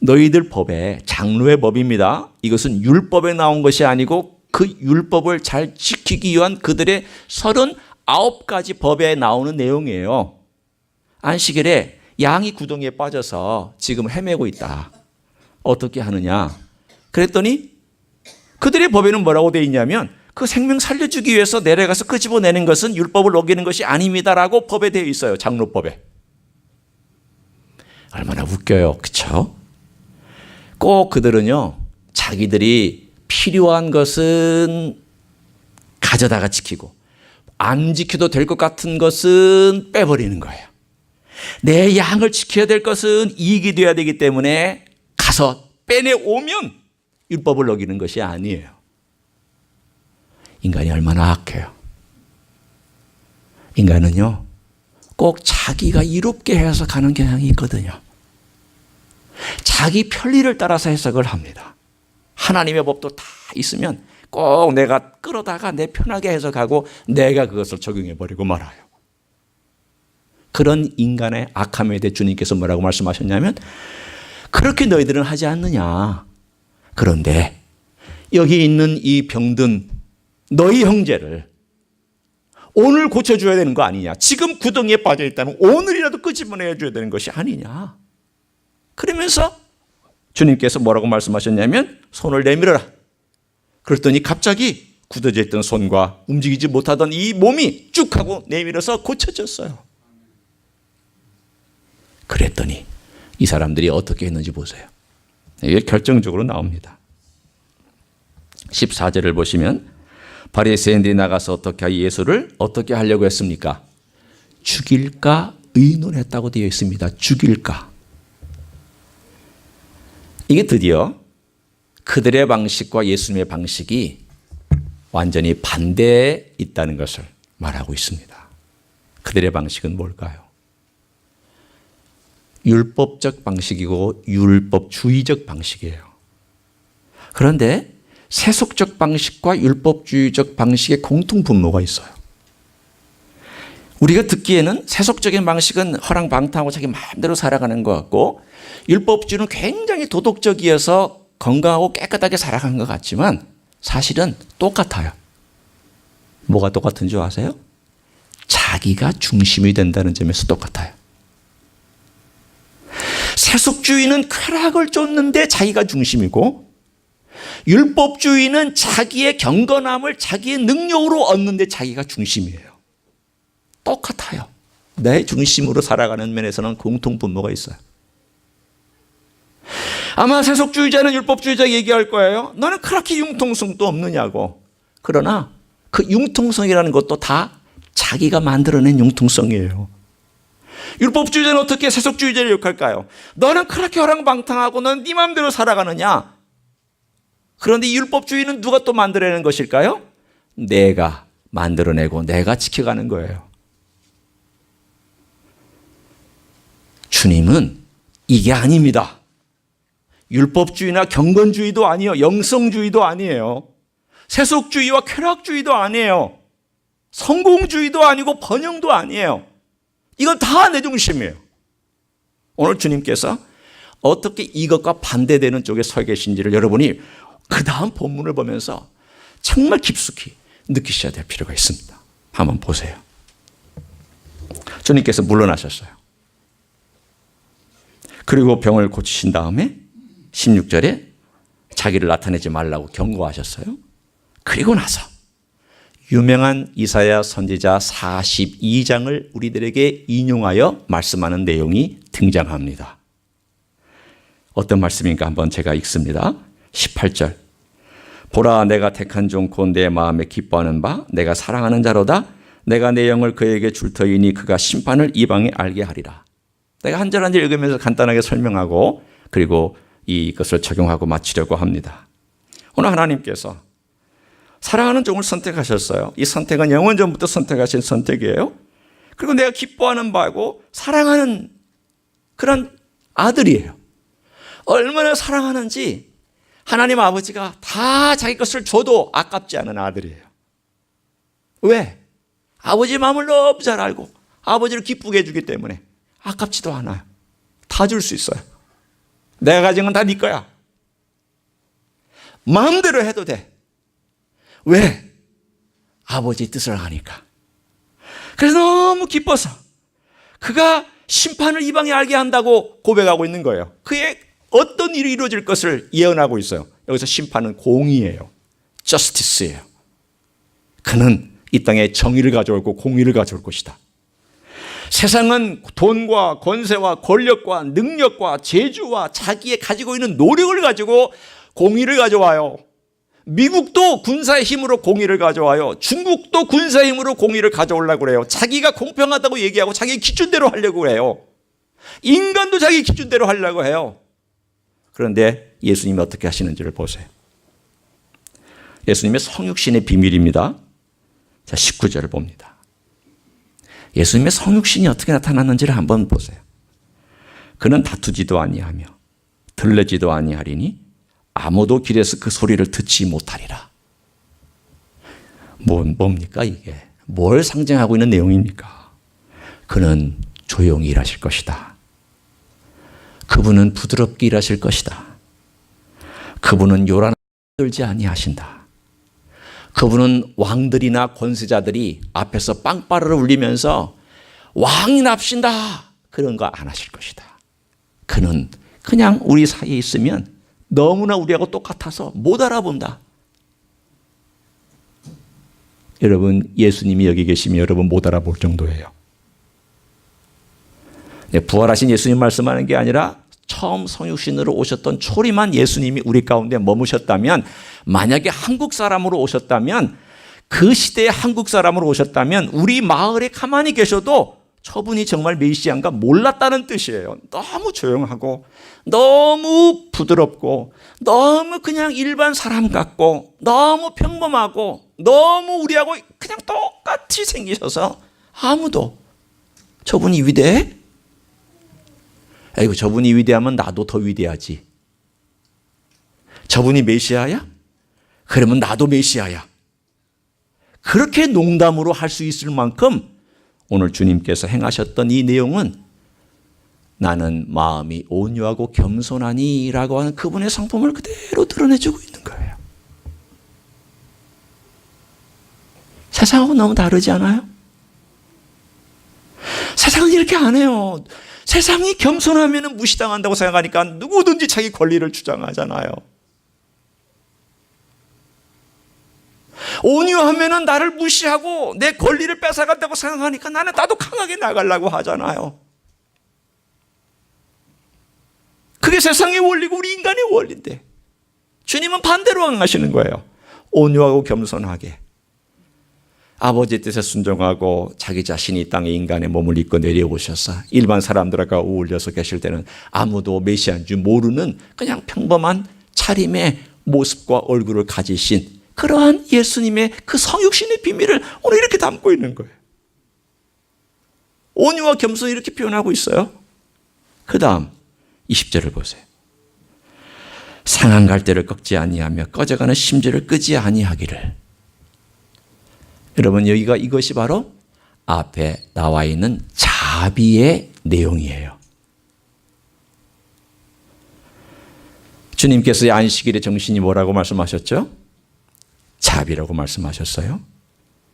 너희들 법에, 장로의 법입니다. 이것은 율법에 나온 것이 아니고 그 율법을 잘 지키기 위한 그들의 39가지 법에 나오는 내용이에요. 안식일에 양이 구덩이에 빠져서 지금 헤매고 있다. 어떻게 하느냐? 그랬더니 그들의 법에는 뭐라고 되어 있냐면 그 생명 살려주기 위해서 내려가서 끄집어내는 것은 율법을 어기는 것이 아닙니다라고 법에 되어 있어요. 장로법에. 얼마나 웃겨요. 그렇죠? 꼭 그들은요. 자기들이 필요한 것은 가져다가 지키고 안 지켜도 될 것 같은 것은 빼버리는 거예요. 내 양을 지켜야 될 것은 이익이 돼야 되기 때문에 가서 빼내오면 율법을 어기는 것이 아니에요. 인간이 얼마나 악해요. 인간은요, 꼭 자기가 이롭게 해석하는 경향이 있거든요. 자기 편리를 따라서 해석을 합니다. 하나님의 법도 다 있으면 꼭 내가 끌어다가 내 편하게 해석하고 내가 그것을 적용해버리고 말아요. 그런 인간의 악함에 대해 주님께서 뭐라고 말씀하셨냐면 그렇게 너희들은 하지 않느냐. 그런데 여기 있는 이 병든 너희 형제를 오늘 고쳐줘야 되는 거 아니냐. 지금 구덩이에 빠져있다면 오늘이라도 끄집어내야 줘야 되는 것이 아니냐. 그러면서 주님께서 뭐라고 말씀하셨냐면 손을 내밀어라. 그랬더니 갑자기 굳어져 있던 손과 움직이지 못하던 이 몸이 쭉 하고 내밀어서 고쳐졌어요. 그랬더니 이 사람들이 어떻게 했는지 보세요. 이게 결정적으로 나옵니다. 14절을 보시면 바리새인들이 나가서 어떻게 예수를 어떻게 하려고 했습니까? 죽일까 의논했다고 되어 있습니다. 죽일까. 이게 드디어 그들의 방식과 예수님의 방식이 완전히 반대에 있다는 것을 말하고 있습니다. 그들의 방식은 뭘까요? 율법적 방식이고 율법주의적 방식이에요. 그런데 세속적 방식과 율법주의적 방식의 공통 분모가 있어요. 우리가 듣기에는 세속적인 방식은 허랑방탕하고 자기 마음대로 살아가는 것 같고 율법주의는 굉장히 도덕적이어서 건강하고 깨끗하게 살아가는 것 같지만 사실은 똑같아요. 뭐가 똑같은 줄 아세요? 자기가 중심이 된다는 점에서 똑같아요. 세속주의는 쾌락을 쫓는데 자기가 중심이고 율법주의는 자기의 경건함을 자기의 능력으로 얻는데 자기가 중심이에요. 똑같아요. 내 중심으로 살아가는 면에서는 공통분모가 있어요. 아마 세속주의자는 율법주의자 얘기할 거예요. 너는 그렇게 융통성도 없느냐고. 그러나 그 융통성이라는 것도 다 자기가 만들어낸 융통성이에요. 율법주의자는 어떻게 세속주의자를 욕할까요? 너는 그렇게 허랑방탕하고 너는 네 마음대로 살아가느냐? 그런데 율법주의는 누가 또 만들어낸 것일까요? 내가 만들어내고 내가 지켜가는 거예요. 주님은 이게 아닙니다. 율법주의나 경건주의도 아니에요. 영성주의도 아니에요. 세속주의와 쾌락주의도 아니에요. 성공주의도 아니고 번영도 아니에요. 이건 다 내 중심이에요. 오늘 주님께서 어떻게 이것과 반대되는 쪽에 서 계신지를 여러분이 그 다음 본문을 보면서 정말 깊숙이 느끼셔야 될 필요가 있습니다. 한번 보세요. 주님께서 물러나셨어요. 그리고 병을 고치신 다음에 16절에 자기를 나타내지 말라고 경고하셨어요. 그리고 나서 유명한 이사야 선지자 42장을 우리들에게 인용하여 말씀하는 내용이 등장합니다. 어떤 말씀인가 한번 제가 읽습니다. 18절. 보라, 내가 택한 종 곧 내 마음에 기뻐하는 바 내가 사랑하는 자로다. 내가 내 영을 그에게 줄 터이니 그가 심판을 이방에 알게 하리라. 내가 한 절 한 절 읽으면서 간단하게 설명하고 그리고 이것을 적용하고 마치려고 합니다. 오늘 하나님께서 사랑하는 종을 선택하셨어요. 이 선택은 영원 전부터 선택하신 선택이에요. 그리고 내가 기뻐하는 바고 사랑하는 그런 아들이에요. 얼마나 사랑하는지 하나님 아버지가 다 자기 것을 줘도 아깝지 않은 아들이에요. 왜? 아버지 마음을 너무 잘 알고 아버지를 기쁘게 해주기 때문에 아깝지도 않아요. 다 줄 수 있어요. 내가 가진 건 다 네 거야. 마음대로 해도 돼. 왜? 아버지 뜻을 아니까. 그래서 너무 기뻐서 그가 심판을 이방에 알게 한다고 고백하고 있는 거예요. 그의 어떤 일이 이루어질 것을 예언하고 있어요. 여기서 심판은 공의예요. justice예요. 그는 이 땅에 정의를 가져오고 공의를 가져올 것이다. 세상은 돈과 권세와 권력과 능력과 재주와 자기의 가지고 있는 노력을 가지고 공의를 가져와요. 미국도 군사의 힘으로 공의를 가져와요. 중국도 군사의 힘으로 공의를 가져오려고 그래요. 자기가 공평하다고 얘기하고 자기 기준대로 하려고 해요. 인간도 자기 기준대로 하려고 해요. 그런데 예수님이 어떻게 하시는지를 보세요. 예수님의 성육신의 비밀입니다. 자, 19절을 봅니다. 예수님의 성육신이 어떻게 나타났는지를 한번 보세요. 그는 다투지도 아니하며 들레지도 아니하리니 아무도 길에서 그 소리를 듣지 못하리라. 뭡니까 이게? 뭘 상징하고 있는 내용입니까? 그는 조용히 일하실 것이다. 그분은 부드럽게 일하실 것이다. 그분은 요란하게 들지 아니하신다. 그분은 왕들이나 권세자들이 앞에서 빵빠르르 울리면서 왕이 납신다 그런 거 안 하실 것이다. 그는 그냥 우리 사이에 있으면 너무나 우리하고 똑같아서 못 알아본다. 여러분, 예수님이 여기 계시면 여러분 못 알아볼 정도예요. 부활하신 예수님 말씀하는 게 아니라 처음 성육신으로 오셨던 초림한 예수님이 우리 가운데 머무셨다면, 만약에 한국 사람으로 오셨다면, 그 시대의 한국 사람으로 오셨다면 우리 마을에 가만히 계셔도 저분이 정말 메시아인가 몰랐다는 뜻이에요. 너무 조용하고 너무 부드럽고 너무 그냥 일반 사람 같고 너무 평범하고 너무 우리하고 그냥 똑같이 생기셔서 아무도 저분이 위대해? 아이고, 저분이 위대하면 나도 더 위대하지. 저분이 메시아야? 그러면 나도 메시아야. 그렇게 농담으로 할 수 있을 만큼 오늘 주님께서 행하셨던 이 내용은 나는 마음이 온유하고 겸손하니 라고 하는 그분의 성품을 그대로 드러내주고 있는 거예요. 세상하고 너무 다르지 않아요? 세상은 이렇게 안 해요. 세상이 겸손하면 무시당한다고 생각하니까 누구든지 자기 권리를 주장하잖아요. 온유하면 나를 무시하고 내 권리를 뺏어간다고 생각하니까 나도 강하게 나가려고 하잖아요. 그게 세상의 원리고 우리 인간의 원리인데 주님은 반대로 행하시는 거예요. 온유하고 겸손하게 아버지의 뜻에 순종하고 자기 자신이 이 땅에 인간의 몸을 입고 내려오셔서 일반 사람들과 어울려서 계실 때는 아무도 메시아인 줄 모르는 그냥 평범한 차림의 모습과 얼굴을 가지신 그러한 예수님의 그 성육신의 비밀을 오늘 이렇게 담고 있는 거예요. 온유와 겸손을 이렇게 표현하고 있어요. 그 다음 20절을 보세요. 상한 갈대를 꺾지 아니하며 꺼져가는 심지를 끄지 아니하기를. 여러분, 여기가 이것이 바로 앞에 나와 있는 자비의 내용이에요. 주님께서 안식일의 정신이 뭐라고 말씀하셨죠? 자비라고 말씀하셨어요.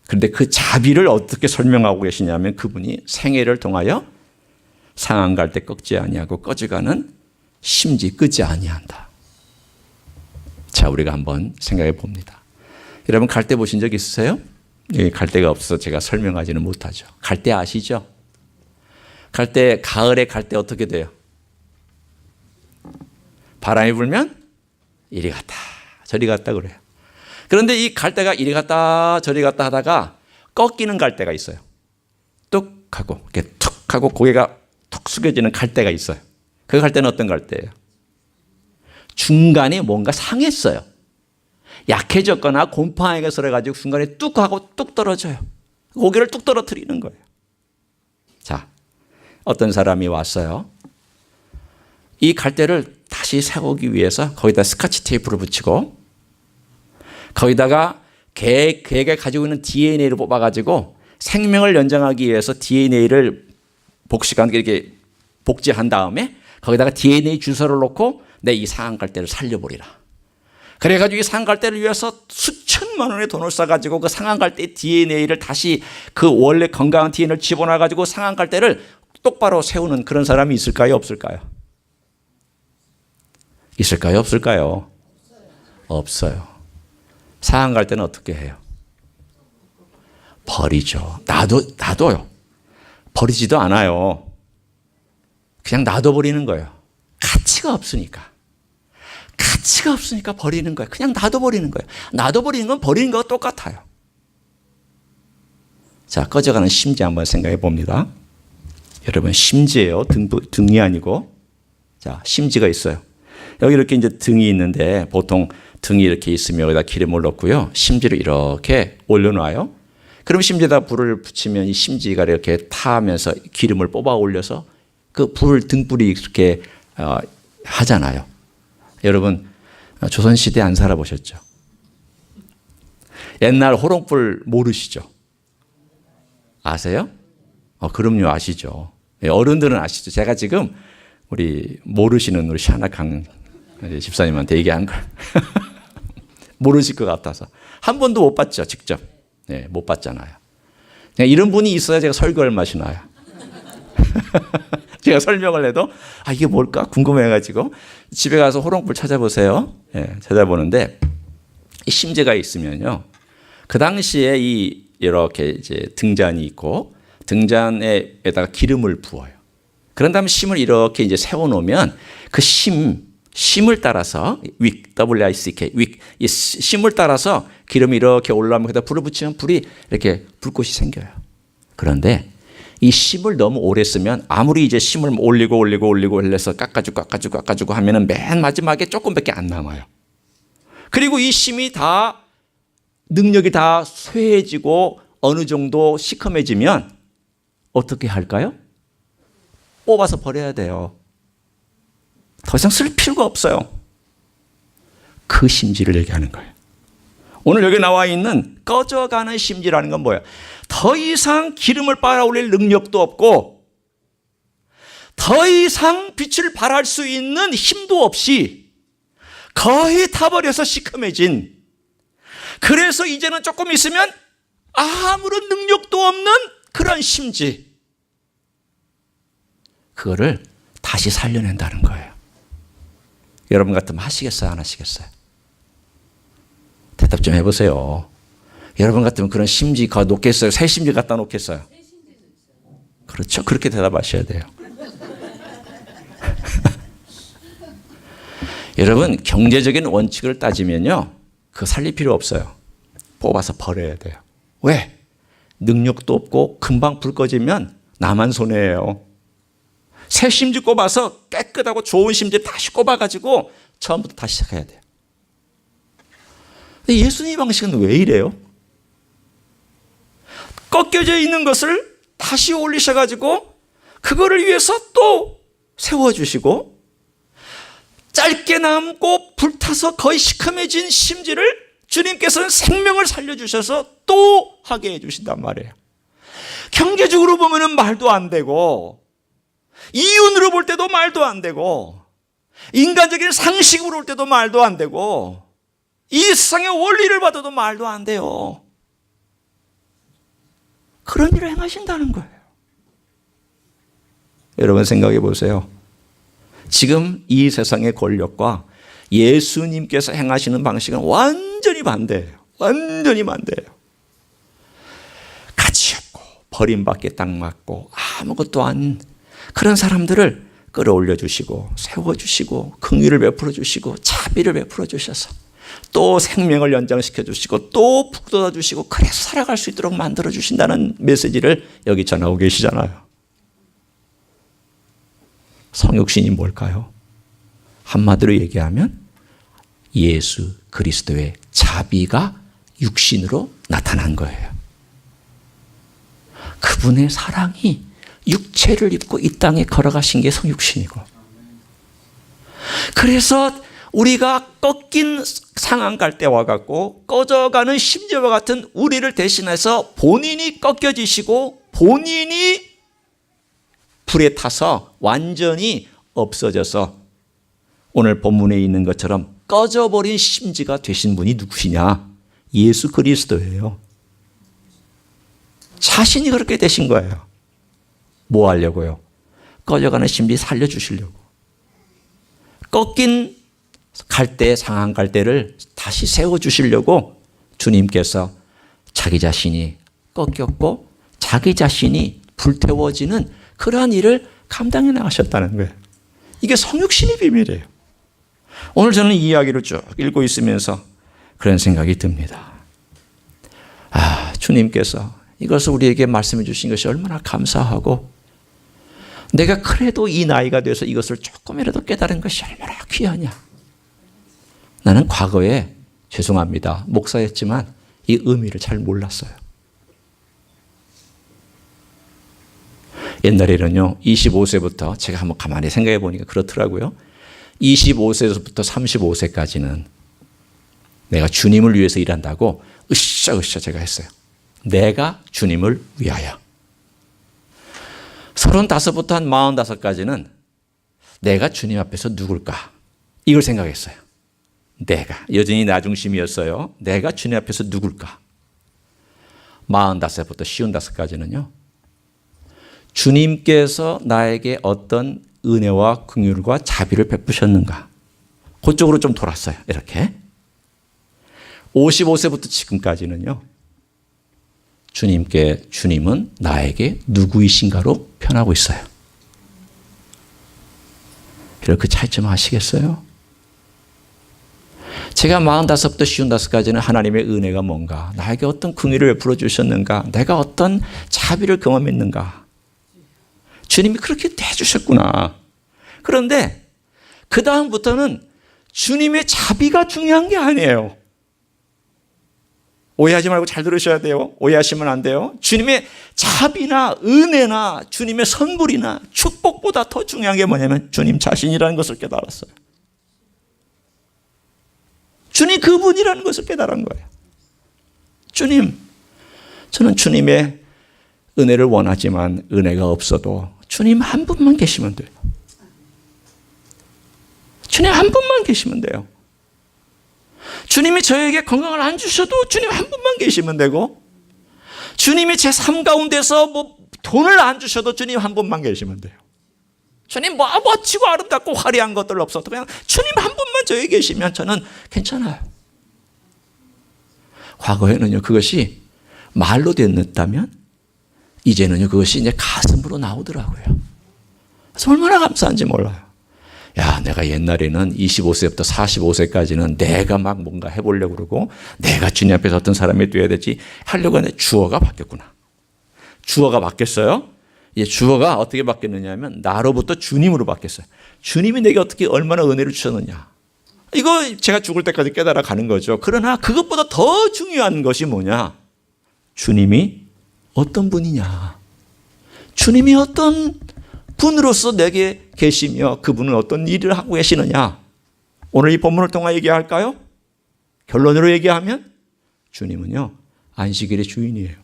그런데 그 자비를 어떻게 설명하고 계시냐면 그분이 생애를 통하여 상한 갈대 꺾지 아니하고 꺼져가는 심지 끄지 아니한다. 자, 우리가 한번 생각해 봅니다. 여러분, 갈대 보신 적 있으세요? 여기 갈대가 없어서 제가 설명하지는 못하죠. 갈대 아시죠? 갈대, 가을에 갈대 어떻게 돼요? 바람이 불면 이리 갔다 저리 갔다 그래요. 그런데 이 갈대가 이리 갔다 저리 갔다 하다가 꺾이는 갈대가 있어요. 뚝 하고 이렇게 툭 하고 고개가 툭 숙여지는 갈대가 있어요. 그 갈대는 어떤 갈대예요? 중간에 뭔가 상했어요. 약해졌거나 곰팡이가 서려가지고 중간에 뚝 하고 뚝 떨어져요. 고개를 뚝 떨어뜨리는 거예요. 자, 어떤 사람이 왔어요. 이 갈대를 다시 세우기 위해서 거기다 스카치 테이프를 붙이고 거기다가 개가 가지고 있는 DNA를 뽑아가지고 생명을 연장하기 위해서 DNA를 복식한 이렇게 복제한 다음에 거기다가 DNA 주소를 놓고 내 이 상한 갈대를 살려버리라. 그래가지고 이 상한 갈대를 위해서 수천만 원의 돈을 써가지고 그 상한 갈대 DNA를 다시 그 원래 건강한 DNA를 집어넣어가지고 상한 갈대를 똑바로 세우는 그런 사람이 있을까요? 없을까요? 있을까요? 없을까요? 없어요. 상한 갈대는 어떻게 해요? 버리죠. 놔둬요. 버리지도 않아요. 그냥 놔둬버리는 거예요. 가치가 없으니까. 가치가 없으니까 버리는 거예요. 그냥 놔둬버리는 거예요. 놔둬버리는 건 버리는 거와 똑같아요. 자, 꺼져가는 심지 한번 생각해 봅니다. 여러분, 심지예요. 등이 아니고. 자, 심지가 있어요. 여기 이렇게 이제 등이 있는데 보통 등이 이렇게 있으면 여기다 기름을 넣고요. 심지를 이렇게 올려놔요. 그럼 심지에다 불을 붙이면 이 심지가 이렇게 타면서 기름을 뽑아 올려서 그 등불이 이렇게 하잖아요. 여러분, 조선시대 안 살아보셨죠? 옛날 호롱불 모르시죠? 아세요? 그럼요, 아시죠. 어른들은 아시죠. 제가 지금 우리 모르시는 우리 샤나강 집사님한테 얘기한 걸 모르실 것 같아서 한 번도 못 봤죠, 직접. 네, 못 봤잖아요. 이런 분이 있어야 제가 설교할 맛이 나요. 제가 설명을 해도 이게 뭘까 궁금해가지고 집에 가서 호롱불 찾아보세요. 네, 찾아보는데 이 심지가 있으면요, 그 당시에 이렇게 이제 등잔이 있고 등잔에다가 기름을 부어요. 그런 다음에 심을 이렇게 이제 세워놓으면 그 심을 따라서 WICK, 이 심을 따라서 기름이 이렇게 올라오면 거기다 불을 붙이면 불이 이렇게 불꽃이 생겨요. 그런데 이 심을 너무 오래 쓰면 아무리 이제 심을 올리고 해서 깎아주고 하면은 맨 마지막에 조금밖에 안 남아요. 그리고 이 심이 다 능력이 다 쇠해지고 어느 정도 시커매지면 어떻게 할까요? 뽑아서 버려야 돼요. 더 이상 쓸 필요가 없어요. 그 심지를 얘기하는 거예요. 오늘 여기 나와 있는 꺼져가는 심지라는 건 뭐예요? 더 이상 기름을 빨아올릴 능력도 없고 더 이상 빛을 발할 수 있는 힘도 없이 거의 타버려서 시커매진, 그래서 이제는 조금 있으면 아무런 능력도 없는 그런 심지, 그거를 다시 살려낸다는 거예요. 여러분 같으면 하시겠어요? 안 하시겠어요? 대답 좀 해보세요. 여러분 같으면 그런 심지 놓겠어요? 새 심지 갖다 놓겠어요? 그렇죠. 그렇게 대답하셔야 돼요. 여러분, 경제적인 원칙을 따지면요, 그거 살릴 필요 없어요. 뽑아서 버려야 돼요. 왜? 능력도 없고 금방 불 꺼지면 나만 손해예요. 새 심지 꼽아서 깨끗하고 좋은 심지 다시 꼽아가지고 처음부터 다시 시작해야 돼요. 근데 예수님 방식은 왜 이래요? 꺾여져 있는 것을 다시 올리셔가지고 그거를 위해서 또 세워주시고, 짧게 남고 불타서 거의 시커매진 심지를 주님께서는 생명을 살려주셔서 또 하게 해주신단 말이에요. 경제적으로 보면 말도 안 되고, 이윤으로 볼 때도 말도 안 되고, 인간적인 상식으로 볼 때도 말도 안 되고, 이 세상의 원리를 봐도 말도 안 돼요. 그런 일을 행하신다는 거예요. 여러분 생각해 보세요. 지금 이 세상의 권력과 예수님께서 행하시는 방식은 완전히 반대예요. 완전히 반대예요. 가치 없고 버림받게 딱 맞고 아무것도 아닌 그런 사람들을 끌어올려 주시고 세워주시고 긍휼을 베풀어 주시고 자비를 베풀어 주셔서 또 생명을 연장시켜 주시고 또 북돋아 주시고 그래서 살아갈 수 있도록 만들어 주신다는 메시지를 여기 전하고 계시잖아요. 성육신이 뭘까요? 한마디로 얘기하면 예수 그리스도의 자비가 육신으로 나타난 거예요. 그분의 사랑이 육체를 입고 이 땅에 걸어가신 게 성육신이고, 그래서 우리가 꺾인 상황 갈 때와 같고 꺼져가는 심지와 같은 우리를 대신해서 본인이 꺾여지시고 본인이 불에 타서 완전히 없어져서 오늘 본문에 있는 것처럼 꺼져버린 심지가 되신 분이 누구시냐? 예수 그리스도예요. 자신이 그렇게 되신 거예요. 뭐 하려고요? 꺼져가는 심지 살려주시려고. 꺾인 갈대, 상한 갈대를 다시 세워주시려고 주님께서 자기 자신이 꺾였고 자기 자신이 불태워지는 그러한 일을 감당해 나가셨다는 거예요. 이게 성육신의 비밀이에요. 오늘 저는 이 이야기를 쭉 읽고 있으면서 그런 생각이 듭니다. 주님께서 이것을 우리에게 말씀해 주신 것이 얼마나 감사하고, 내가 그래도 이 나이가 돼서 이것을 조금이라도 깨달은 것이 얼마나 귀하냐. 나는 과거에 죄송합니다. 목사였지만 이 의미를 잘 몰랐어요. 옛날에는요, 25세부터 제가 한번 가만히 생각해 보니까 그렇더라고요. 25세부터 35세까지는 내가 주님을 위해서 일한다고 으쌰으쌰 제가 했어요. 내가 주님을 위하여. 35부터 한 45까지는 내가 주님 앞에서 누굴까? 이걸 생각했어요. 내가. 여전히 나 중심이었어요. 내가 주님 앞에서 누굴까? 45부터 55까지는요. 주님께서 나에게 어떤 은혜와 긍휼과 자비를 베푸셨는가? 그쪽으로 좀 돌았어요. 이렇게. 55세부터 지금까지는요. 주님은 나에게 누구이신가로 변하고 있어요. 그 차이점 아시겠어요? 제가 45부터 55까지는 하나님의 은혜가 뭔가, 나에게 어떤 긍휼을 베풀어 주셨는가, 내가 어떤 자비를 경험했는가. 주님이 그렇게 대주셨구나. 그런데 그 다음부터는 주님의 자비가 중요한 게 아니에요. 오해하지 말고 잘 들으셔야 돼요. 오해하시면 안 돼요. 주님의 자비나 은혜나 주님의 선물이나 축복보다 더 중요한 게 뭐냐면 주님 자신이라는 것을 깨달았어요. 주님 그분이라는 것을 깨달은 거예요. 주님, 저는 주님의 은혜를 원하지만 은혜가 없어도 주님 한 분만 계시면 돼요. 주님 한 분만 계시면 돼요. 주님이 저에게 건강을 안 주셔도 주님 한 분만 계시면 되고, 주님이 제 삶 가운데서 돈을 안 주셔도 주님 한 분만 계시면 돼요. 주님 멋지고 아름답고 화려한 것들 없어도 그냥 주님 한 분만 저에게 계시면 저는 괜찮아요. 과거에는요, 그것이 말로 됐다면 이제는요, 그것이 이제 가슴으로 나오더라고요. 그래서 얼마나 감사한지 몰라요. 야, 내가 옛날에는 25세부터 45세까지는 내가 막 뭔가 해보려고 그러고, 내가 주님 앞에서 어떤 사람이 되어야 되지 하려고 하는데 주어가 바뀌었구나. 주어가 바뀌었어요. 이제 주어가 어떻게 바뀌었느냐 하면 나로부터 주님으로 바뀌었어요. 주님이 내게 어떻게 얼마나 은혜를 주셨느냐. 이거 제가 죽을 때까지 깨달아 가는 거죠. 그러나 그것보다 더 중요한 것이 뭐냐? 주님이 어떤 분이냐? 주님이 어떤 분으로서 내게 계시며 그분은 어떤 일을 하고 계시느냐? 오늘 이 본문을 통해 얘기할까요? 결론으로 얘기하면 주님은요, 안식일의 주인이에요.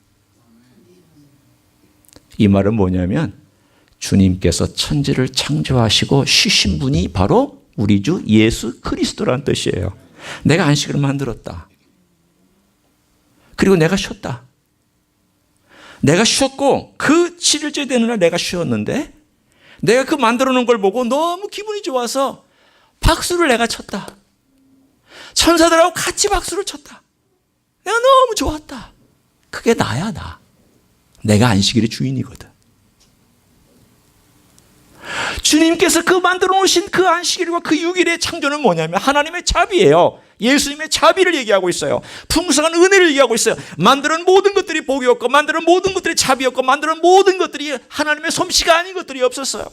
이 말은 뭐냐면 주님께서 천지를 창조하시고 쉬신 분이 바로 우리 주 예수 그리스도라는 뜻이에요. 내가 안식일을 만들었다. 그리고 내가 쉬었다. 내가 쉬었고 그 7일째 되는 날 내가 쉬었는데 내가 그 만들어 놓은 걸 보고 너무 기분이 좋아서 박수를 내가 쳤다. 천사들하고 같이 박수를 쳤다. 내가 너무 좋았다. 그게 나야, 나. 내가 안식일의 주인이거든. 주님께서 그 만들어 놓으신 그 안식일과 그 6일의 창조는 뭐냐면 하나님의 자비예요. 예수님의 자비를 얘기하고 있어요. 풍성한 은혜를 얘기하고 있어요. 만드는 모든 것들이 복이었고 만드는 모든 것들이 자비였고 만드는 모든 것들이 하나님의 솜씨가 아닌 것들이 없었어요.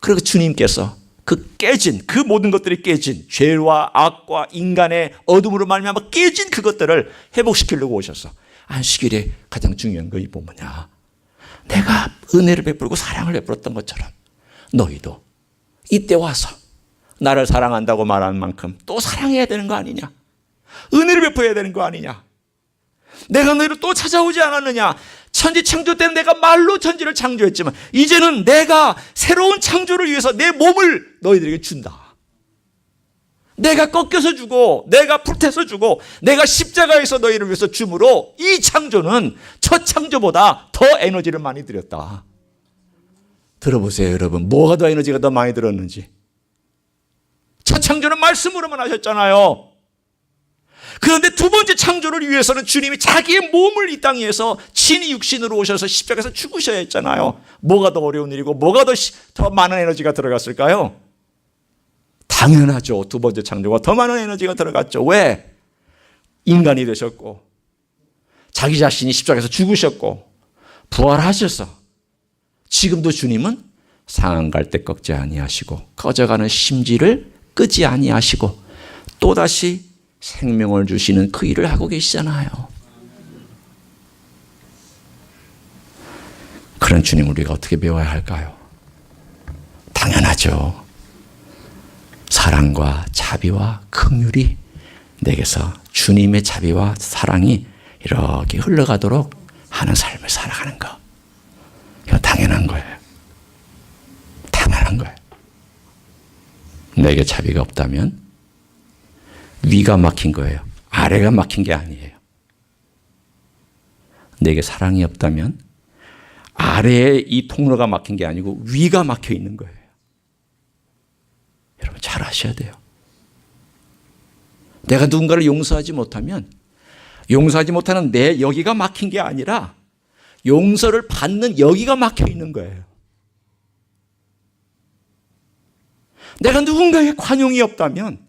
그리고 주님께서 그 깨진, 그 모든 것들이 깨진 죄와 악과 인간의 어둠으로 말미암아 깨진 그것들을 회복시키려고 오셔서 안식일에 가장 중요한 것이 뭐냐? 내가 은혜를 베풀고 사랑을 베풀었던 것처럼 너희도 이때 와서 나를 사랑한다고 말하는 만큼 또 사랑해야 되는 거 아니냐? 은혜를 베풀어야 되는 거 아니냐? 내가 너희를 또 찾아오지 않았느냐? 천지 창조 때는 내가 말로 천지를 창조했지만 이제는 내가 새로운 창조를 위해서 내 몸을 너희들에게 준다. 내가 꺾여서 주고 내가 불태서 주고 내가 십자가에서 너희를 위해서 줌으로 이 창조는 첫 창조보다 더 에너지를 많이 들였다. 들어보세요, 여러분. 뭐가 더 에너지가 더 많이 들었는지. 첫 창조는 말씀으로만 하셨잖아요. 그런데 두 번째 창조를 위해서는 주님이 자기의 몸을 이 땅에서 친히 육신으로 오셔서 십자가에서 죽으셔야 했잖아요. 뭐가 더 어려운 일이고 뭐가 더 많은 에너지가 들어갔을까요? 당연하죠. 두 번째 창조가 더 많은 에너지가 들어갔죠. 왜? 인간이 되셨고 자기 자신이 십자가에서 죽으셨고 부활하셔서 지금도 주님은 상한 갈대 꺾지 아니하시고 꺼져가는 심지를 끄지 아니하시고 또다시 생명을 주시는 그 일을 하고 계시잖아요. 그런 주님을 우리가 어떻게 배워야 할까요? 당연하죠. 사랑과 자비와 긍휼이 내게서 주님의 자비와 사랑이 이렇게 흘러가도록 하는 삶을 살아가는 거. 이거 당연한 거예요. 당연한 거예요. 내게 자비가 없다면 위가 막힌 거예요. 아래가 막힌 게 아니에요. 내게 사랑이 없다면 아래에 이 통로가 막힌 게 아니고 위가 막혀 있는 거예요. 여러분 잘 아셔야 돼요. 내가 누군가를 용서하지 못하면 용서하지 못하는 내 여기가 막힌 게 아니라 용서를 받는 여기가 막혀 있는 거예요. 내가 누군가에게 관용이 없다면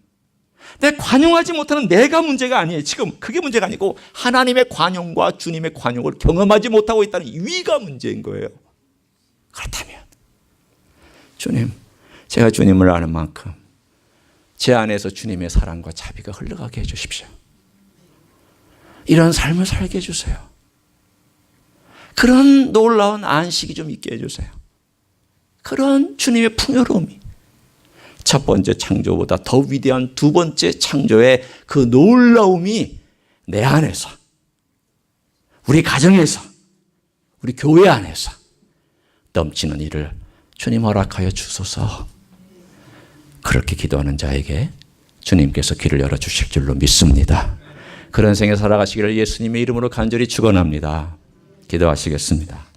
내가 관용하지 못하는 내가 문제가 아니에요. 지금 그게 문제가 아니고 하나님의 관용과 주님의 관용을 경험하지 못하고 있다는 위가 문제인 거예요. 그렇다면 주님, 제가 주님을 아는 만큼 제 안에서 주님의 사랑과 자비가 흘러가게 해주십시오. 이런 삶을 살게 해주세요. 그런 놀라운 안식이 좀 있게 해주세요. 그런 주님의 풍요로움이 첫 번째 창조보다 더 위대한 두 번째 창조의 그 놀라움이 내 안에서, 우리 가정에서, 우리 교회 안에서 넘치는 일을 주님 허락하여 주소서. 그렇게 기도하는 자에게 주님께서 길을 열어주실 줄로 믿습니다. 그런 생에 살아가시기를 예수님의 이름으로 간절히 축원합니다. 기도하시겠습니다.